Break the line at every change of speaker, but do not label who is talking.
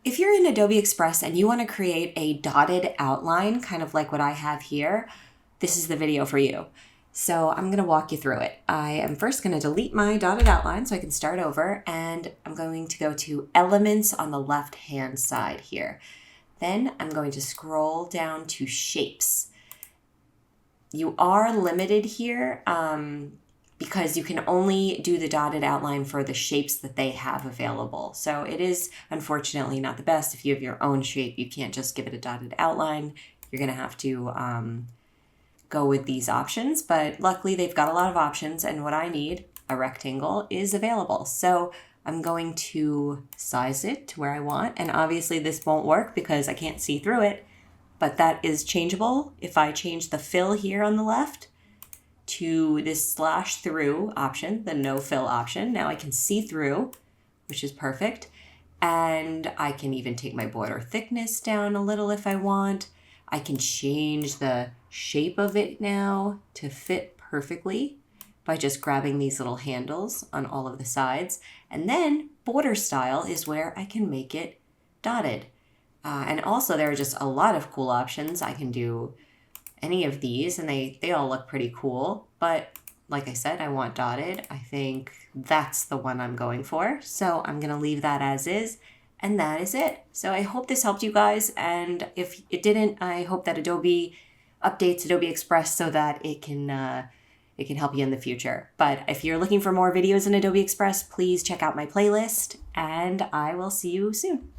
If you're in Adobe Express and you want to create a dotted outline, kind of like what I have here, this is the video for you. So I'm going to walk you through it. I am first going to delete my dotted outline so I can start over, and I'm going to go to Elements on the left-hand side here. Then I'm going to scroll down to Shapes. You are limited here because you can only do the dotted outline for the shapes that they have available. So it is unfortunately not the best. If you have your own shape, you can't just give it a dotted outline. You're going to have to go with these options, but luckily they've got a lot of options, and what I need, a rectangle, is available. So I'm going to size it to where I want, and obviously this won't work because I can't see through it, but that is changeable. If I change the fill here on the left to this slash through option, the no fill option, now I can see through, which is perfect. And I can even take my border thickness down a little if I want. I can change the shape of it now to fit perfectly by just grabbing these little handles on all of the sides. And then border style is where I can make it dotted. And also there are just a lot of cool options. I can do any of these, and they all look pretty cool, but like I said, I want dotted. I think that's the one I'm going for, so I'm gonna leave that as is, and that is it. So I hope this helped you guys, and if it didn't, I hope that Adobe updates Adobe Express so that it can help you in the future. But if you're looking for more videos in Adobe Express, please check out my playlist, and I will see you soon.